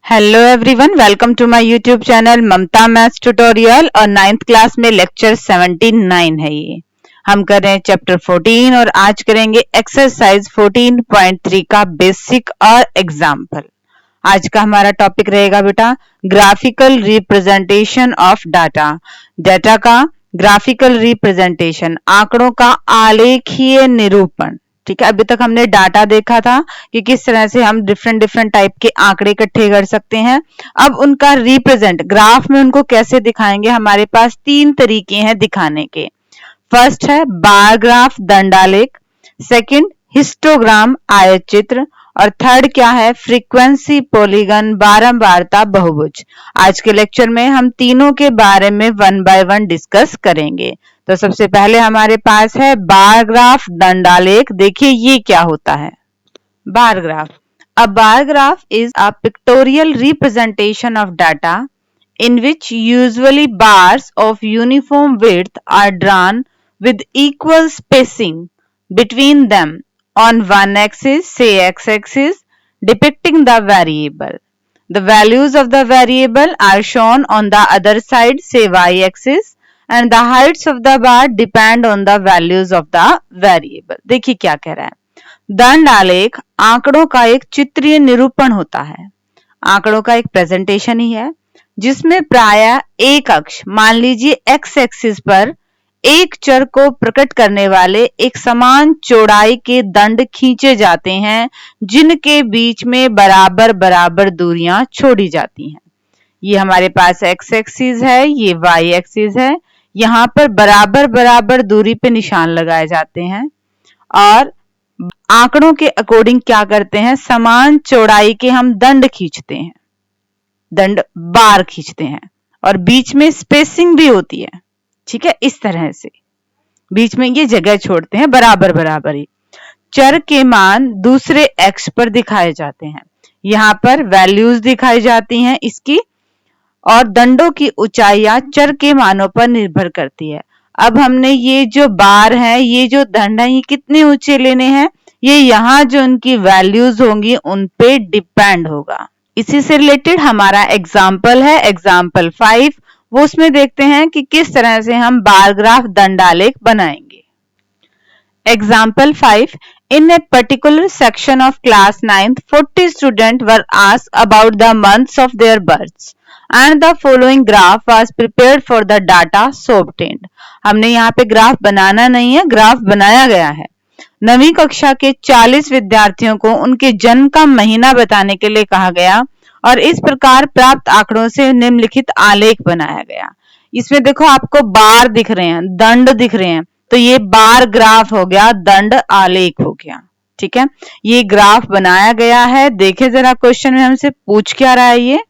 Hello everyone, welcome to my YouTube channel Mamta maths tutorial. और 9th class में lecture 79 है। ये हम कर रहे हैं चैप्टर 14 और आज करेंगे एक्सरसाइज 14.3 का बेसिक और एग्जाम्पल। आज का हमारा टॉपिक रहेगा बेटा graphical representation of data. Data का ग्राफिकल रिप्रेजेंटेशन, आंकड़ों का आलेखीय निरूपण। ठीक है, अभी तक हमने डाटा देखा था कि किस तरह से हम डिफरेंट टाइप के आंकड़े इकट्ठे कर सकते हैं। अब उनका रिप्रेजेंट ग्राफ में उनको कैसे दिखाएंगे, हमारे पास 3 तरीके हैं दिखाने के। फर्स्ट है बार ग्राफ दंडालेख, सेकंड हिस्टोग्राम आयत चित्र, और थर्ड क्या है फ्रीक्वेंसी पॉलीगन बारंबारता बहुभुज। आज के लेक्चर में हम तीनों के बारे में 1 बाय 1 डिस्कस करेंगे। तो सबसे पहले हमारे पास है बार ग्राफ दंडालेख। देखिए ये क्या होता है bar graph. A bar graph is a pictorial representation of data in which usually bars of uniform width are drawn with equal spacing between them on one axis, say x-axis, depicting the variable. The values of the variable are shown on the other side, say y-axis, and the heights of the bar depend on the values of the variable. देखिए क्या कह रहा है, दंडालेख आंकड़ों का एक चित्रीय निरूपण होता है। आंकड़ों का एक प्रेजेंटेशन ही है जिसमें प्रायः एक अक्ष, मान लीजिए एक्स एक्सिस पर एक चर को प्रकट करने वाले एक समान चौड़ाई के दंड खींचे जाते हैं जिनके बीच में बराबर बराबर दूरियां छोड़ी जाती हैं। ये हमारे पास एक्स एक्सिस है, ये वाई एक्सिस है। यहाँ पर बराबर बराबर दूरी पे निशान लगाए जाते हैं और आंकड़ों के अकॉर्डिंग क्या करते हैं, समान चौड़ाई के हम दंड खींचते हैं, दंड बार खींचते हैं और बीच में स्पेसिंग भी होती है। ठीक है, इस तरह से बीच में ये जगह छोड़ते हैं बराबर बराबर ही। चर के मान दूसरे अक्ष पर दिखाए जाते हैं। यहाँ पर वैल्यूज दिखाई जाती हैं इसकी, और दंडों की ऊंचाइयां चर के मानों पर निर्भर करती है। अब हमने ये जो बार है, ये जो दंड है, ये कितने ऊंचे लेने हैं, ये यहाँ जो उनकी वैल्यूज होंगी उन पे डिपेंड होगा। इसी से रिलेटेड हमारा एग्जाम्पल है एग्जाम्पल 5। वो उसमें देखते हैं कि किस तरह से हम बार ग्राफ दंडालेख बनाएंगे। Example 5, in a particular section of class 9th 40 students were asked about the months of their births and the following graph was prepared for the data so obtained. हमने यहाँ पे ग्राफ बनाना नहीं है, graph बनाया गया है। 9वीं कक्षा के 40 विद्यार्थियों को उनके जन्म का महीना बताने के लिए कहा गया और इस प्रकार प्राप्त आंकड़ों से निम्नलिखित आलेख बनाया गया। इसमें देखो आपको बार दिख रहे हैं, दंड दिख रहे हैं, तो ये बार ग्राफ हो गया, दंड आलेख हो गया। ठीक है, ये ग्राफ बनाया गया है। देखे जरा क्वेश्चन में हमसे पूछ क्या रहा है। ये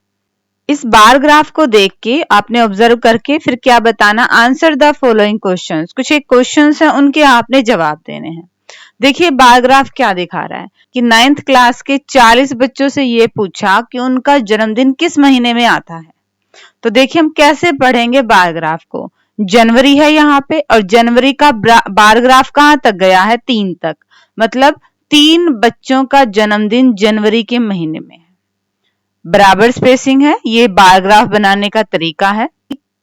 इस बार ग्राफ को देख के आपने ऑब्जर्व करके फिर क्या बताना, आंसर द फॉलोइंग क्वेश्चंस। कुछ एक क्वेश्चंस हैं उनके आपने जवाब देने हैं। देखिए बार ग्राफ क्या दिखा रहा है कि 9th क्लास के 40 बच्चों से ये पूछा कि उनका जन्मदिन किस महीने में आता है। तो देखिए हम कैसे पढ़ेंगे बार ग्राफ को। जनवरी है यहाँ पे और जनवरी का बार ग्राफ कहाँ तक गया है, 3 तक, मतलब 3 बच्चों का जन्मदिन जनवरी के महीने में है। बराबर स्पेसिंग है, ये बार ग्राफ बनाने का तरीका है।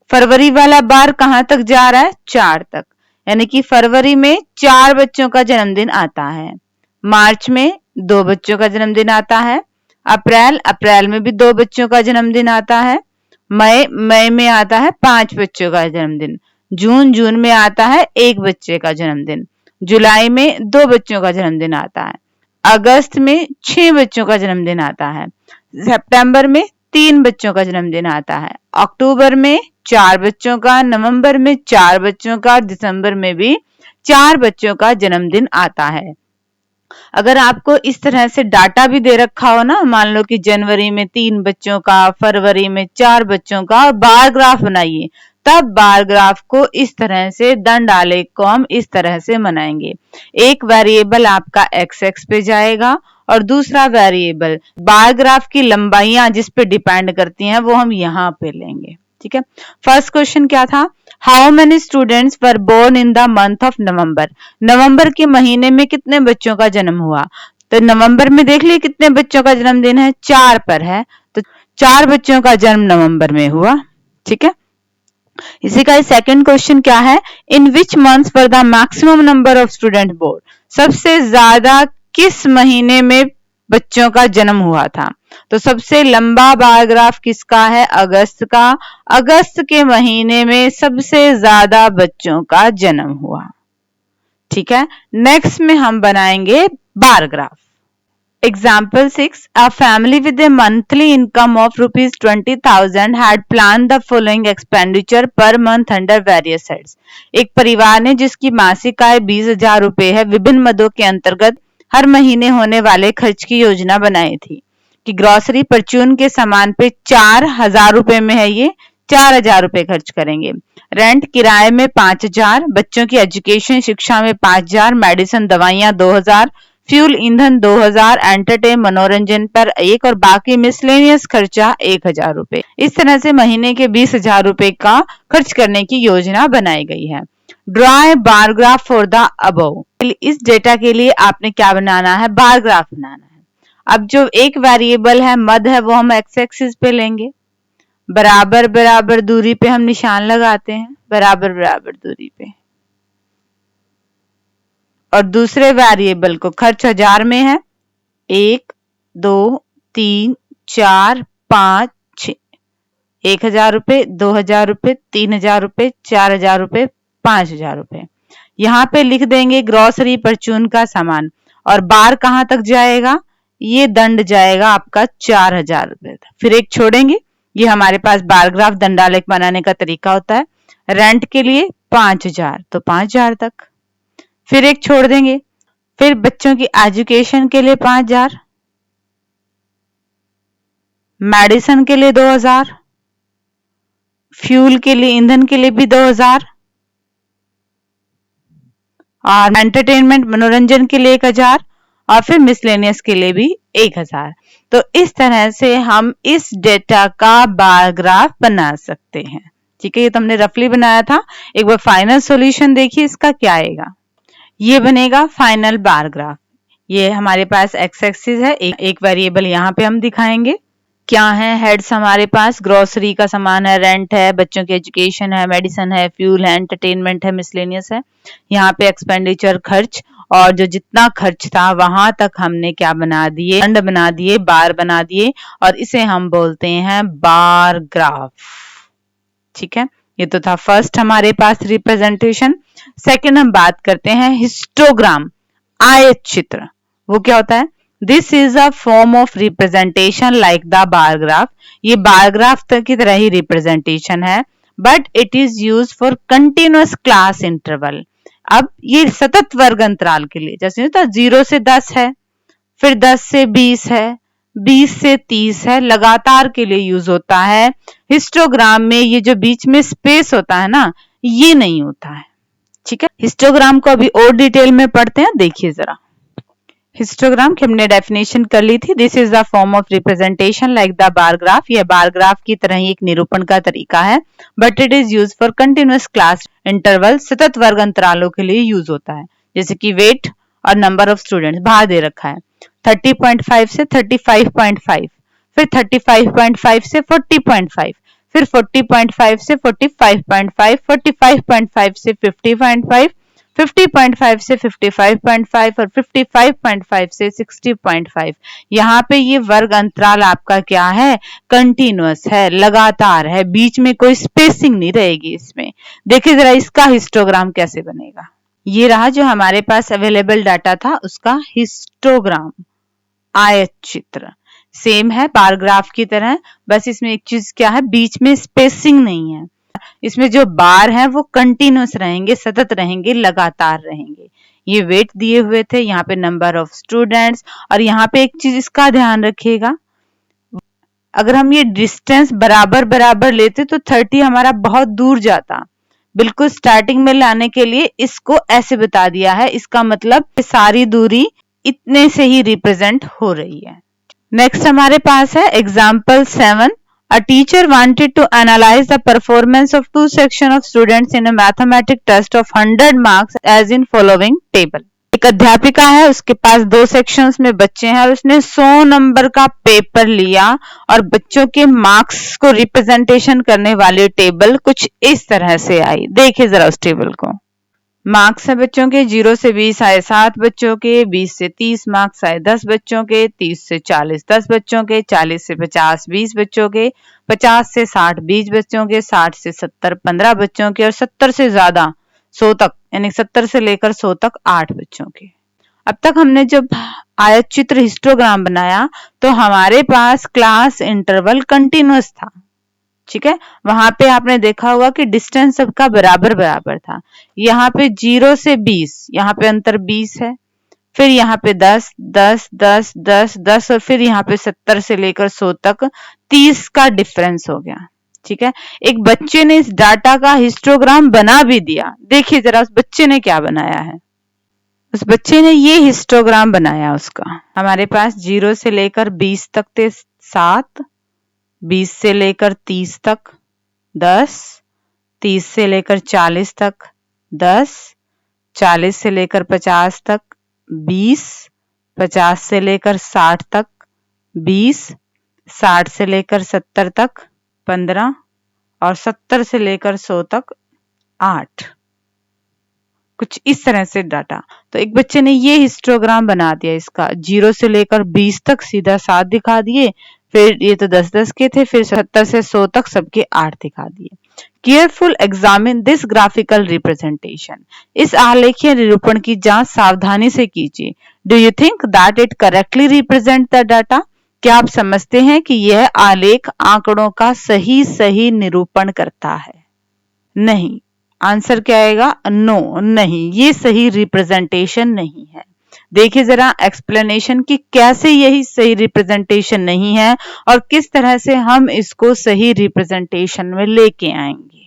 फरवरी वाला बार कहाँ तक जा रहा है, 4 तक, यानी कि फरवरी में 4 बच्चों का जन्मदिन आता है। मार्च में 2 बच्चों का जन्मदिन आता है। अप्रैल में भी 2 बच्चों का जन्मदिन आता है। मई में आता है 5 बच्चों का जन्मदिन। जून में आता है 1 बच्चे का जन्मदिन। जुलाई में 2 बच्चों का जन्मदिन आता है। अगस्त में 6 बच्चों का जन्मदिन आता है। सितंबर में 3 बच्चों का जन्मदिन आता है। अक्टूबर में 4 बच्चों का, नवंबर में 4 बच्चों का, दिसंबर में भी 4 बच्चों का जन्मदिन आता है। अगर आपको इस तरह से डाटा भी दे रखा हो ना, मान लो कि जनवरी में 3 बच्चों का, फरवरी में 4 बच्चों का, और बार ग्राफ बनाइए, तब बार ग्राफ को इस तरह से दंड आलेख को हम इस तरह से बनाएंगे। एक वेरिएबल आपका एक्स एक्स पे जाएगा और दूसरा वेरिएबल बार ग्राफ की लंबाइयां जिस पे डिपेंड करती हैं वो हम यहाँ पे लेंगे। ठीक है, फर्स्ट क्वेश्चन क्या था, how many students were born in the month of November. नवंबर के महीने में कितने बच्चों का जन्म हुआ, तो नवंबर में देख लिए कितने बच्चों का जन्मदिन है, 4 पर है, तो 4 बच्चों का जन्म नवंबर में हुआ। ठीक है, इसी का सेकंड क्वेश्चन क्या है, in which months for the maximum number of student born, सबसे ज्यादा किस महीने में बच्चों का जन्म हुआ था। तो सबसे लंबा बार ग्राफ किसका है, अगस्त का। अगस्त के महीने में सबसे ज्यादा बच्चों का जन्म हुआ। ठीक है, नेक्स्ट में हम बनाएंगे bar graph. Example 6. A family with a monthly income of ₹20,000 had planned the following expenditure per month under various heads. एक परिवार ने जिसकी मासिक आय 20,000 रुपए है, विभिन्न मदों के अंतर्गत हर महीने होने वाले खर्च की योजना बनाई थी कि ग्रोसरी परचून के सामान पे 4,000 रुपए में है, ये 4,000 रुपए खर्च करेंगे। रेंट किराए में 5,000, बच्चों की एजुकेशन शिक्षा में 5,000, मेडिसिन दवाइयां 2,000, फ्यूल ईंधन 2,000, एंटरटेन मनोरंजन पर 1 और बाकी मिसलेनियस खर्चा 1,000 रुपए। इस तरह से महीने के 20,000 रुपए का खर्च करने की योजना बनाई गई है। Draw a bar graph for the above. इस डेटा के लिए आपने क्या बनाना है, बार ग्राफ बनाना है। अब जो एक वेरिएबल है मद है वो हम एक्स एक्सिस पे लेंगे, बराबर बराबर दूरी पे हम निशान लगाते हैं, बराबर बराबर दूरी पे, और दूसरे वेरिएबल को खर्च 1000 में है, 1 2 3 4 5 6, 1,000 रुपए, 2,000 रुपए, 3,000 रुपए, 4,000 रुपए, 5,000 रुपए। यहाँ पे लिख देंगे ग्रोसरी परचून का सामान, और बार कहाँ तक जाएगा, ये दंड जाएगा आपका 4,000 रुपए तक। फिर एक छोड़ेंगे, ये हमारे पास बार ग्राफ दंडालेख बनाने का तरीका होता है। रेंट के लिए 5,000 तो 5,000 तक, फिर एक छोड़ देंगे, फिर बच्चों की एजुकेशन के लिए 5,000, मेडिसिन के लिए 2,000, फ्यूल के लिए ईंधन के लिए भी 2,000, और एंटरटेनमेंट मनोरंजन के लिए 1,000, और फिर मिसलेनियस के लिए भी 1,000। तो इस तरह से हम इस डेटा का बार ग्राफ बना सकते हैं। ठीक है, ये तो हमने रफली बनाया था। एक बार फाइनल सॉल्यूशन देखिए इसका क्या आएगा। ये बनेगा फाइनल बार ग्राफ। ये हमारे पास एक्स एक्सिस है, एक वेरिएबल यहाँ पे हम दिखाएंगे। क्या है, हेड्स हमारे पास ग्रोसरी का सामान है, रेंट है, बच्चों की एजुकेशन है, मेडिसिन है, फ्यूल है, एंटरटेनमेंट है, मिसलेनियस है। यहाँ पे एक्सपेंडिचर खर्च, और जो जितना खर्च था वहां तक हमने क्या बना दिए, दंड बना दिए, बार बना दिए, और इसे हम बोलते हैं बार ग्राफ। ठीक है, ये तो था फर्स्ट हमारे पास रिप्रेजेंटेशन। सेकंड हम बात करते हैं हिस्टोग्राम, आयत चित्र। वो क्या होता है, this is a form of representation like the bar graph. ये बार ग्राफ की तरह ही रिप्रेजेंटेशन है, but it is use for continuous class interval. अब ये सतत वर्ग अंतराल के लिए, जैसे 0 से 10 है, फिर 10 से 20 है, 20 से 30 है, लगातार के लिए यूज होता है। हिस्टोग्राम में ये जो बीच में स्पेस होता है ना, ये नहीं होता है। ठीक है, हिस्टोग्राम को अभी और डिटेल में पढ़ते हैं, देखिए जरा। हिस्टोग्राम की हमने डेफिनेशन कर ली थी, this is the form of representation like the bar graph. यह बार ग्राफ की तरह ही एक निरूपण का तरीका है, but it is use for continuous class interval. सतत वर्ग अंतरालों के लिए यूज होता है, जैसे कि वेट और नंबर ऑफ स्टूडेंट्स बाहर दे रखा है, 30.5 से 35.5, फिर 35.5 से 40.5, फिर 40.5 से 45.5, 45.5 से 50.5, 50.5 से 55.5 और 55.5 से 60.5। यहाँ पे ये वर्ग अंतराल आपका क्या है, कंटिन्यूअस है, लगातार है, बीच में कोई स्पेसिंग नहीं रहेगी इसमें। देखिए जरा इसका हिस्टोग्राम कैसे बनेगा। ये रहा जो हमारे पास अवेलेबल डाटा था, उसका हिस्टोग्राम, आयत चित्र। सेम है बार ग्राफ की तरह, बस इसमें एक चीज क्या है, बीच में स्पेसिंग नहीं है। इसमें जो बार है वो कंटिन्यूअस रहेंगे, सतत रहेंगे, लगातार रहेंगे। ये वेट दिए हुए थे, यहाँ पे नंबर ऑफ स्टूडेंट्स, और यहाँ पे एक चीज इसका ध्यान रखिएगा, अगर हम ये डिस्टेंस बराबर बराबर लेते तो 30 हमारा बहुत दूर जाता। बिल्कुल स्टार्टिंग में लाने के लिए इसको ऐसे बता दिया है, इसका मतलब सारी दूरी इतने से ही रिप्रेजेंट हो रही है। नेक्स्ट हमारे पास है example 7। A teacher wanted to analyze the performance of two sections of students in a mathematics test of 100 marks as in following table. एक अध्यापिका है, उसके पास 2 सेक्शंस में बच्चे हैं और उसने 100 नंबर का पेपर लिया और बच्चों के मार्क्स को रिप्रेजेंटेशन करने वाली टेबल कुछ इस तरह से आई। देखिए जरा उस टेबल को। मार्क्स है बच्चों के 0 से 20 आए 7 बच्चों के, 20 से 30 मार्क्स आए 10 बच्चों के, 30 से 40 10 बच्चों के, 40 से 50 20 बच्चों के, 50 से 60 20 बच्चों के, 60 से 70 15 बच्चों के और 70 से ज्यादा 100 तक, यानी 70 से लेकर 100 तक 8 बच्चों के। अब तक हमने जब आयत चित्र हिस्टोग्राम बनाया तो हमारे पास क्लास इंटरवल कंटिन्यूअस था, ठीक है। वहां पे आपने देखा होगा कि डिस्टेंस सबका बराबर बराबर था। यहाँ पे 0 से 20, यहाँ पे अंतर 20 है, फिर यहाँ पे 10 10 10 10 10 और फिर यहाँ पे 70 से लेकर 100 तक 30 का डिफरेंस हो गया, ठीक है। एक बच्चे ने इस डाटा का हिस्टोग्राम बना भी दिया। देखिए जरा उस बच्चे ने क्या बनाया है। उस बच्चे ने ये हिस्टोग्राम बनाया उसका। हमारे पास 0 से लेकर 20 तक थे 7, 20 से लेकर 30 तक 10, 30 से लेकर 40 तक 10, 40 से लेकर 50 तक 20, 50 से लेकर 60 तक 20, 60 से लेकर 70 तक 15 और 70 से लेकर 100 तक 8। कुछ इस तरह से डाटा। तो एक बच्चे ने ये हिस्टोग्राम बना दिया इसका। 0 से लेकर 20 तक सीधा 7 दिखा दिए, फिर ये तो 10-10 के थे, फिर 70 से 100 तक सबके 8 दिखा दिए। Careful examine this graphical representation. इस आलेखीय निरूपण की जांच सावधानी से कीजिए। Do you think that it correctly represent the data? क्या आप समझते हैं कि यह आलेख आंकड़ों का सही निरूपण करता है? नहीं। आंसर क्या आएगा? नो, नहीं, ये सही रिप्रेजेंटेशन नहीं है। देखिए जरा एक्सप्लेनेशन कि कैसे यही सही रिप्रेजेंटेशन नहीं है और किस तरह से हम इसको सही रिप्रेजेंटेशन में लेके आएंगे।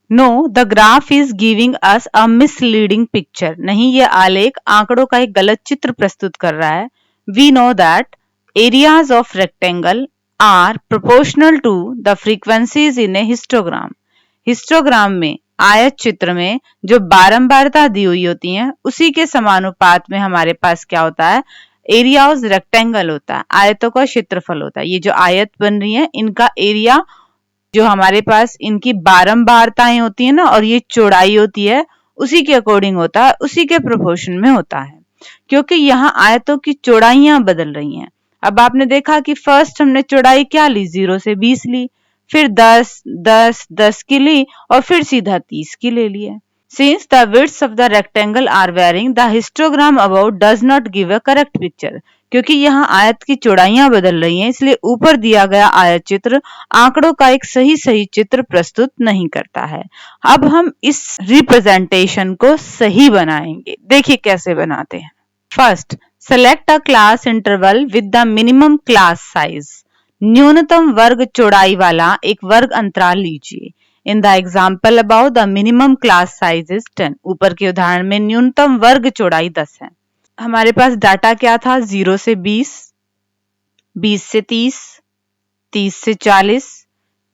No, the graph is giving us a misleading picture. नहीं, ये आलेख आंकड़ों का एक गलत चित्र प्रस्तुत कर रहा है। We know that areas of rectangle are proportional to the frequencies in a histogram. Histogram में, आयत चित्र में जो बारंबारता दी हुई होती है उसी के समानुपात में हमारे पास क्या होता है? एरिया ऑफ रेक्टेंगल होता है, आयतों का क्षेत्रफल होता है। ये जो आयत बन रही है इनका एरिया जो हमारे पास इनकी बारंबारताएं होती है ना, और ये चौड़ाई होती है, उसी के अकॉर्डिंग होता है, उसी के प्रोपोर्शन में होता है। क्योंकि यहाँ आयतों की चौड़ाइयां बदल रही हैं। अब आपने देखा कि फर्स्ट हमने चौड़ाई क्या ली? 0 से 20 ली, फिर 10 10 10 की ली और फिर सीधा 30 की ले लिया। Since the widths of the rectangle are varying, the histogram above does not give a correct picture. क्योंकि यहाँ आयत की चौड़ाइयां बदल रही हैं, इसलिए ऊपर दिया गया आयत चित्र आंकड़ों का एक सही चित्र प्रस्तुत नहीं करता है। अब हम इस रिप्रेजेंटेशन को सही बनाएंगे। देखिए कैसे बनाते हैं। First, select a class interval with the minimum class size. न्यूनतम वर्ग चौड़ाई वाला एक वर्ग अंतराल लीजिए। In the example about the minimum class size is 10। ऊपर के उदाहरण में न्यूनतम वर्ग चौड़ाई 10 है। हमारे पास डाटा क्या था? 0 से 20, 20 से 30, 30 से 40,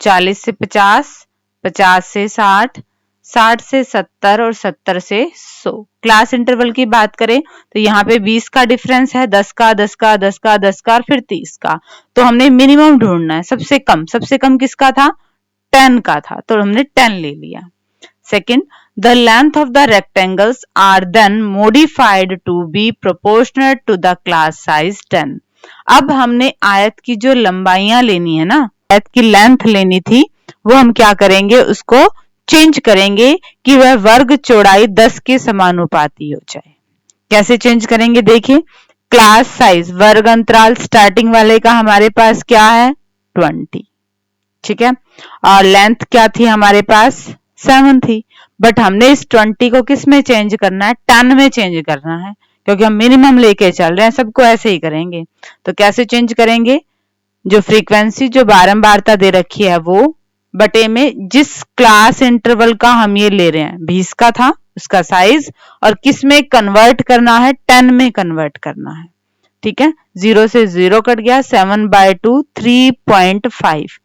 40 से 50, 50 से 60, 60 से 70 और 70 से 100। क्लास इंटरवल की बात करें तो यहाँ पे 20 का डिफरेंस है, 10 का 10 का 10 का 10 का और फिर 30 का। तो हमने मिनिमम ढूंढना है। सबसे कम किसका था? 10 का था, तो हमने 10 ले लिया। Second, the length of the rectangles are then modified to be proportional to the class size 10. अब हमने आयत की जो लंबाइयां लेनी है ना, आयत की लेंथ लेनी थी, वो हम क्या करेंगे? उसको चेंज करेंगे कि वह वर्ग चौड़ाई 10 के समानुपाती हो जाए। कैसे चेंज करेंगे? देखिए, क्लास साइज वर्ग अंतराल स्टार्टिंग वाले का हमारे पास क्या है? 20, ठीक है। और लेंथ क्या थी हमारे पास? 7 थी। बट हमने इस 20 को किस में चेंज करना है? 10 में चेंज करना है, क्योंकि हम मिनिमम लेके चल रहे हैं, सबको ऐसे ही करेंगे। तो कैसे चेंज करेंगे? जो फ्रीक्वेंसी जो बारंबारता दे रखी है वो बटे में जिस क्लास इंटरवल का हम ये ले रहे हैं, 20 का था उसका साइज, और किस में कन्वर्ट करना है? 10 में कन्वर्ट करना है, ठीक है। 0 से 0 कट गया, 7/2 3.5।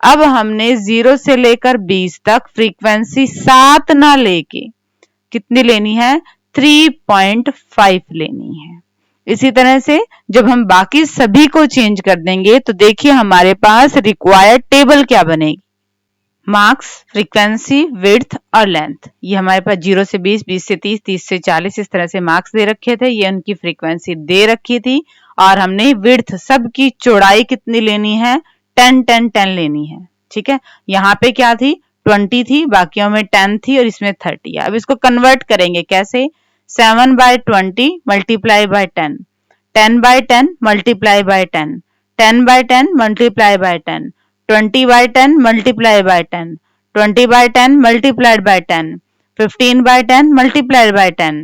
अब हमने 0 से लेकर 20 तक फ्रीक्वेंसी 7 ना लेके कितनी लेनी है? 3.5 लेनी है। इसी तरह से जब हम बाकी सभी को चेंज कर देंगे तो देखिए हमारे पास रिक्वायर्ड टेबल क्या बनेगी। मार्क्स, फ्रीक्वेंसी, विड्थ और लेंथ, ये हमारे पास 0 से 20, 20 से 30, 30 से 40 इस तरह से मार्क्स दे रखे थे। ये उनकी फ्रीक्वेंसी दे रखी थी और हमने विड्थ सबकी चौड़ाई कितनी लेनी है, 10 10 10 लेनी है। ठीक है, यहाँ पे क्या थी, 20 थी, बाकियों में 10 थी और इसमें 30 है। अब इसको कन्वर्ट करेंगे कैसे, 7/20 multiply by 10, 10/10 multiply by 10, 10/10 multiply by 10, 20/10 multiplied by 10, 20/10 multiplied by 10, 15/10 multiplied by 10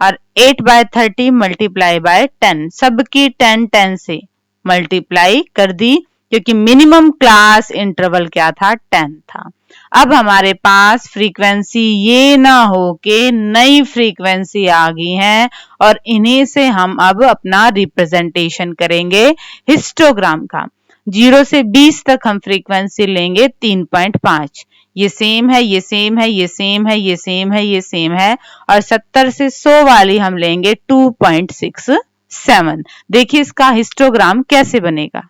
और 8/30 multiplied by 10। सबकी 10 10 से मल्टीप्लाई कर दी क्योंकि मिनिमम क्लास इंटरवल क्या था, 10 था। अब हमारे पास फ्रीक्वेंसी ये ना हो के नई फ्रीक्वेंसी आ गई है और इन्हीं से हम अब अपना रिप्रेजेंटेशन करेंगे हिस्टोग्राम का। 0 से 20 तक हम फ्रीक्वेंसी लेंगे 3.5, ये सेम है, ये सेम है, ये सेम है, ये सेम है, ये सेम है और 70 से 100 वाली हम लेंगे 2.67। देखिए इसका हिस्टोग्राम कैसे बनेगा।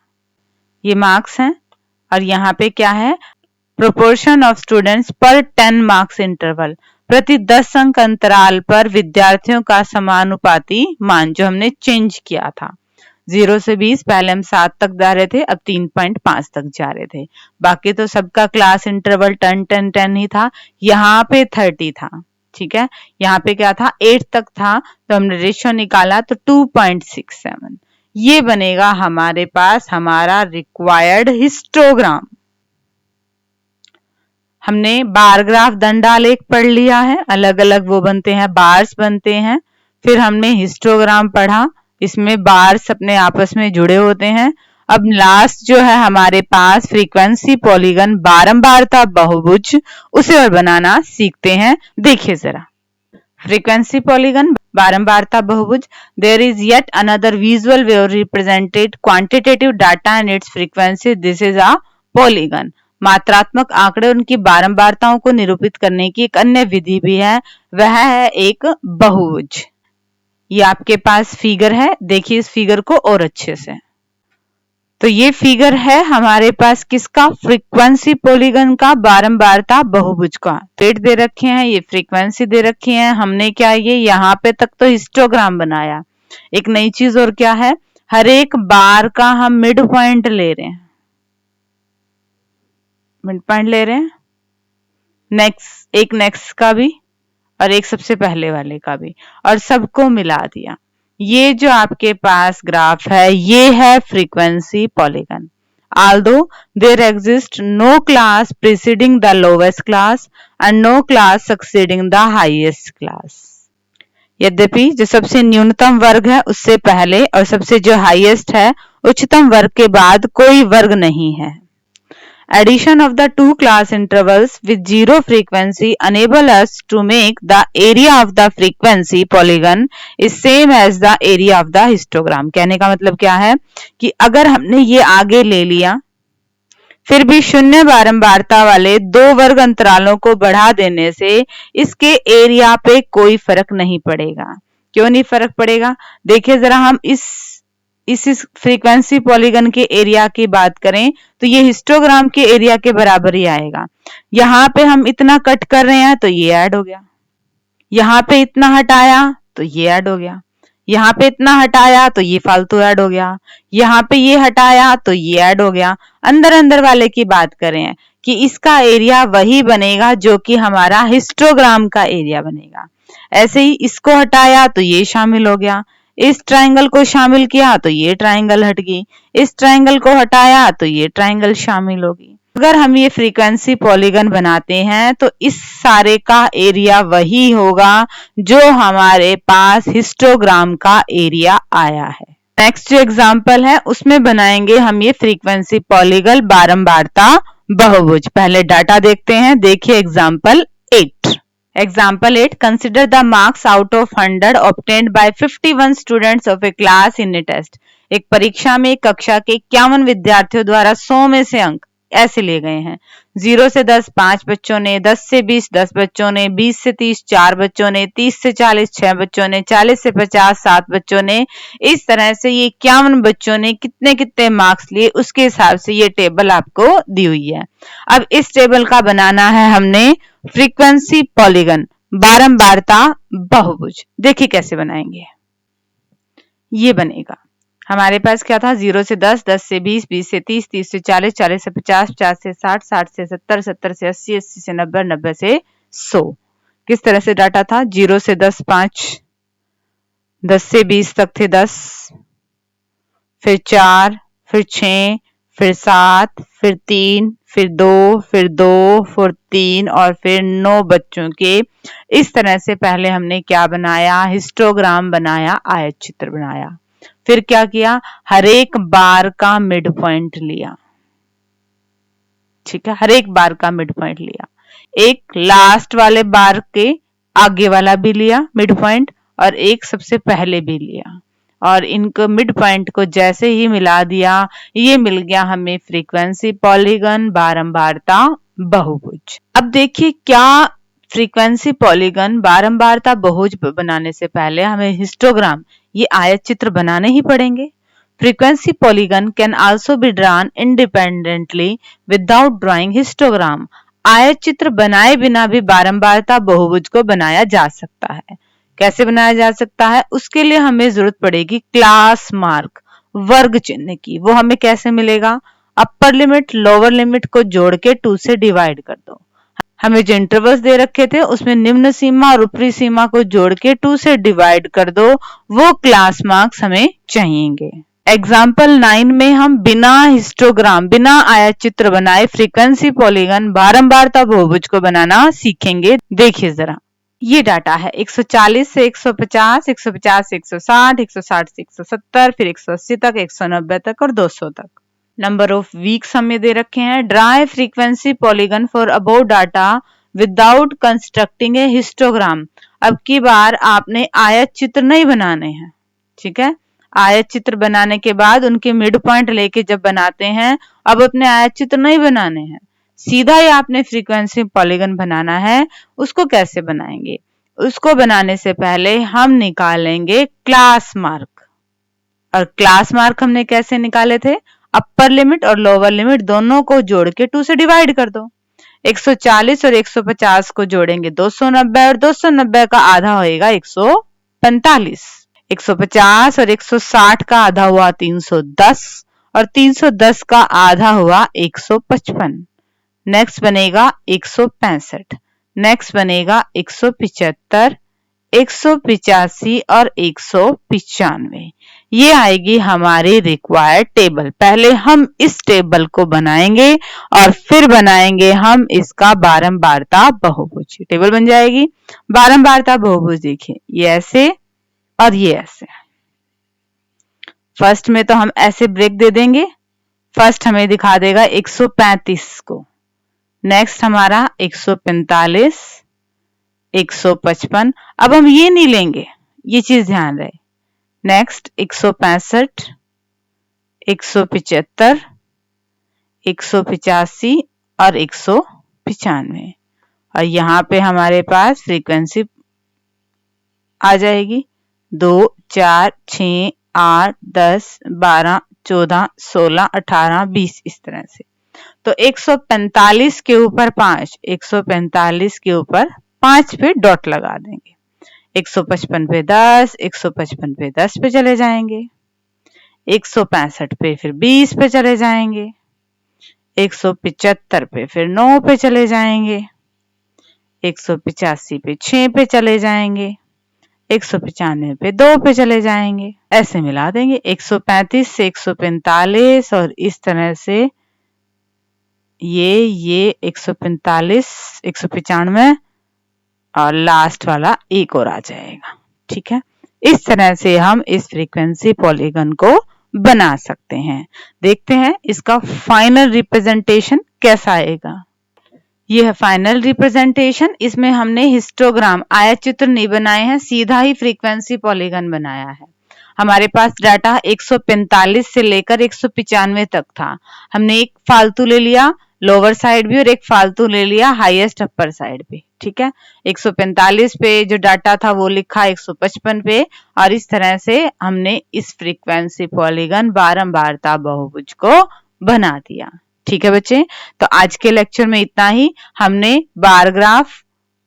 ये मार्क्स हैं और यहाँ पे क्या है, प्रोपोर्शन ऑफ स्टूडेंट्स पर 10 मार्क्स इंटरवल, प्रति 10 अंक अंतराल पर विद्यार्थियों का समानुपाती मान जो हमने चेंज किया था। 0 से 20 पहले हम 7 तक जा रहे थे, अब 3.5 तक जा रहे थे। बाकी तो सबका क्लास इंटरवल 10 10 10 ही था। यहाँ पे 30 था। ठीक है, यहाँ पे क्या था, 8 तक था तो हमने रेशियो निकाला तो 2.67। ये बनेगा हमारे पास हमारा रिक्वायर्ड हिस्टोग्राम। हमने बार ग्राफ दंडालेख पढ़ लिया है, अलग अलग वो बनते हैं, बार्स बनते हैं। फिर हमने हिस्टोग्राम पढ़ा, इसमें बार्स अपने आपस में जुड़े होते हैं। अब लास्ट जो है हमारे पास फ्रीक्वेंसी पॉलीगन बारंबारता बहुभुज, उसे और बनाना सीखते हैं। देखिए जरा, फ्रीक्वेंसी पॉलीगन बारंबारता बहुभुज, there is yet another visual way of represented quantitative data and its frequency, this is a polygon. मात्रात्मक आंकड़े उनकी बारंबारताओं को निरूपित करने की एक अन्य विधि भी है, वह है एक बहुभुज। ये आपके पास फिगर है, देखिए इस फिगर को और अच्छे से। तो ये फिगर है हमारे पास किसका, फ्रीक्वेंसी पॉलीगन का बारंबारता बहुभुज का। पेट दे रखे हैं, ये फ्रीक्वेंसी दे रखी है। हमने क्या, ये यहाँ पे तक तो हिस्टोग्राम बनाया। एक नई चीज और क्या है, हर एक बार का हम मिड पॉइंट ले रहे हैं, मिड पॉइंट ले रहे हैं, नेक्स्ट एक नेक्स्ट का भी और एक सबसे पहले वाले का भी, और सबको मिला दिया। ये जो आपके पास ग्राफ है ये है frequency polygon. Although there exists no class preceding the lowest class and no class succeeding the highest class, यद्यपि जो सबसे न्यूनतम वर्ग है उससे पहले और सबसे जो हाईएस्ट है उच्चतम वर्ग के बाद कोई वर्ग नहीं है। Addition of the two class intervals with zero frequency enable us to make the area of the frequency polygon is same as the area of the histogram। कहने का मतलब क्या है कि अगर हमने ये आगे ले लिया फिर भी शून्य बारंबारता वाले 2 वर्ग अंतरालों को बढ़ा देने से इसके एरिया पे कोई फर्क नहीं पड़ेगा। क्यों नहीं फर्क पड़ेगा, देखिए जरा, हम इस फ्रीक्वेंसी पॉलीगन के एरिया की बात करें तो ये हिस्टोग्राम के एरिया के बराबर ही आएगा। यहाँ पे हम इतना कट कर रहे हैं तो ये ऐड हो गया, यहाँ पे इतना हटाया तो ये ऐड हो गया, यहाँ पे इतना हटाया तो ये फालतू ऐड हो गया, यहाँ पे ये हटाया तो ये ऐड हो गया। अंदर अंदर वाले की बात करें कि इसका एरिया वही बनेगा जो कि हमारा हिस्टोग्राम का एरिया बनेगा। ऐसे ही इसको हटाया तो ये शामिल हो गया, इस ट्रायंगल को शामिल किया तो ये ट्रायंगल हट गई, इस ट्रायंगल को हटाया तो ये ट्रायंगल शामिल होगी। अगर हम ये फ्रीक्वेंसी पॉलीगन बनाते हैं तो इस सारे का एरिया वही होगा जो हमारे पास हिस्टोग्राम का एरिया आया है। नेक्स्ट जो एग्जांपल है उसमें बनाएंगे हम ये फ्रीक्वेंसी पॉलीगन बारंबारता बहुभुज। पहले डाटा देखते हैं, देखिए example 8। Example 8. Consider the marks out of 100 obtained by 51 students of a class in a test. एक परीक्षा में कक्षा के 51 विद्यार्थियों द्वारा 100 में से अंक ऐसे लिए गए हैं। 0 से 10 5 बच्चों ने, 10 से 20 10 बच्चों ने, 20 से 30 4 बच्चों ने, 30 से 40 6 बच्चों ने, 40 से 50 7 बच्चों ने। इस तरह से ये 51 बच्चों ने कितने कितने मार्क्स लिए उसके हिसाब से ये टेबल आपको दी हुई है। अब इस टेबल का बनाना है हमने फ्रीक्वेंसी पॉलीगन, बारंबारता बहुभुज। देखिए कैसे बनाएंगे। ये बनेगा, हमारे पास क्या था 0 से 10, 10 से 20, 20 से 30, 30 से 40, 40 से 50, 50 से 60, 60 से 70, 70 से 80, 80 से 90, 90 से 100। किस तरह से डाटा था? 0 से 10 5, 10 से 20 तक थे 10, फिर 4, फिर 6, फिर 7, फिर 3, फिर 2, फिर 2, फिर 3 और फिर 9 बच्चों के। इस तरह से पहले हमने क्या बनाया? हिस्टोग्राम बनाया, आयत चित्र बनाया। फिर क्या किया? हर एक बार का मिड पॉइंट लिया। ठीक है, हर एक बार का मिड पॉइंट लिया। एक लास्ट वाले बार के आगे वाला भी लिया मिड पॉइंट, और एक सबसे पहले भी लिया, और इनको मिड पॉइंट को जैसे ही मिला दिया, ये मिल गया हमें फ्रीक्वेंसी पॉलीगन, बारंबारता बहुभुज। अब देखिए क्या फ्रीक्वेंसी पॉलीगन, बारंबारता बहुभुज बनाने से पहले हमें हिस्टोग्राम, ये आयत चित्र बनाने ही पड़ेंगे। Frequency polygon can also be drawn independently without drawing histogram. आयत चित्र बनाए बिना भी बारंबारता बहुभुज को बनाया जा सकता है। कैसे बनाया जा सकता है? उसके लिए हमें जरूरत पड़ेगी क्लास मार्क, वर्ग चिन्ह की। वो हमें कैसे मिलेगा? अपर लिमिट लोअर लिमिट को जोड़ के 2 से डिवाइड कर दो। हमें जो इंटरवल्स दे रखे थे उसमें निम्न सीमा और ऊपरी सीमा को जोड़ के 2 से डिवाइड कर दो, वो क्लास मार्क्स हमें चाहिएंगे। एग्जाम्पल 9 में हम बिना हिस्टोग्राम, बिना आयत चित्र बनाए फ्रीक्वेंसी पॉलीगन, बारंबारता बहुभुज को बनाना सीखेंगे। देखिए जरा, ये डाटा है 140 से 150, 150 से 160, 160 से 170, फिर 180 तक, 190 तक और 200 तक। नंबर ऑफ वीक्स हमें दे रखे हैं। Dry frequency polygon for above data without constructing A histogram. अब की बार आपने आयत चित्र नहीं बनाने हैं, ठीक है। आयत चित्र बनाने के बाद उनके मिड पॉइंट लेके जब बनाते हैं, अब अपने आयत चित्र नहीं बनाने हैं, सीधा ही आपने फ्रीक्वेंसी पॉलीगन बनाना है। उसको कैसे बनाएंगे? उसको बनाने से पहले हम निकालेंगे क्लास मार्क। और क्लास मार्क हमने कैसे निकाले थे? अपर लिमिट और लोअर लिमिट दोनों को जोड़ के 2 से डिवाइड कर दो। 140 और 150 को जोड़ेंगे 290, और 290 का आधा होएगा 145। 150 और 160 का आधा हुआ 310, और 310 का आधा हुआ 155। नेक्स्ट बनेगा 165, नेक्स्ट बनेगा 175, 185 और 195। ये आएगी हमारी रिक्वायर्ड टेबल। पहले हम इस टेबल को बनाएंगे और फिर बनाएंगे हम इसका बारंबारता बहुभुज। टेबल बन जाएगी बारंबारता बहुभुज। देखिए ये ऐसे और ये ऐसे। फर्स्ट में तो हम ऐसे ब्रेक दे देंगे। फर्स्ट हमें दिखा देगा 135 को, नेक्स्ट हमारा 145, 155। अब हम ये नहीं लेंगे, ये चीज ध्यान रहे। नेक्स्ट 165, 175, 185 और 195। और यहाँ पे हमारे पास फ्रीक्वेंसी आ जाएगी 2, 4, 6, 8, 10, 12, 14, 16, 18, 20 इस तरह से। तो 145 के ऊपर 5, 145 के ऊपर 5 पे डॉट लगा देंगे। 155 पे 10, 155 पे 10 पे चले जाएंगे। 165 पे फिर 20 पे चले जाएंगे। 175 पे फिर 9 पे चले जाएंगे। 185 पे 6 पे चले जाएंगे। 195 पे 2 पे चले जाएंगे। ऐसे मिला देंगे 135 से 145, और इस तरह से ये 145, 195 और लास्ट वाला एक और आ जाएगा। ठीक है, इस तरह से हम इस फ्रीक्वेंसी पॉलीगन को बना सकते हैं। देखते हैं इसका फाइनल रिप्रेजेंटेशन कैसा आएगा। ये है फाइनल रिप्रेजेंटेशन। इसमें हमने हिस्टोग्राम, आयत चित्र नहीं बनाए हैं, सीधा ही फ्रीक्वेंसी पॉलीगन बनाया है। हमारे पास डाटा 145 से लेकर 195 तक था। हमने एक फालतू ले लिया लोअर साइड भी और एक फालतू ले लिया हाईएस्ट अपर साइड भी। ठीक है, 145 पे जो डाटा था वो लिखा 155 पे, और इस तरह से हमने इस फ्रीक्वेंसी पॉलीगन बारंबारता बहुभुज को बना दिया। ठीक है बच्चे, तो आज के लेक्चर में इतना ही। हमने bar graph,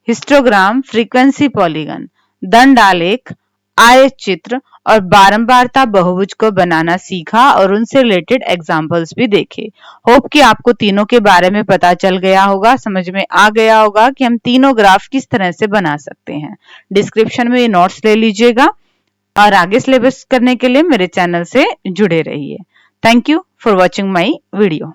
histogram, frequency polygon, दंड आलेख, आयत चित्र और बारंबारता बहुभुज को बनाना सीखा और उनसे रिलेटेड एग्जाम्पल्स भी देखे। होप कि आपको तीनों के बारे में पता चल गया होगा, समझ में आ गया होगा कि हम तीनों ग्राफ किस तरह से बना सकते हैं। डिस्क्रिप्शन में ये नोट्स ले लीजिएगा और आगे सिलेबस करने के लिए मेरे चैनल से जुड़े रहिए। Thank you for watching my video.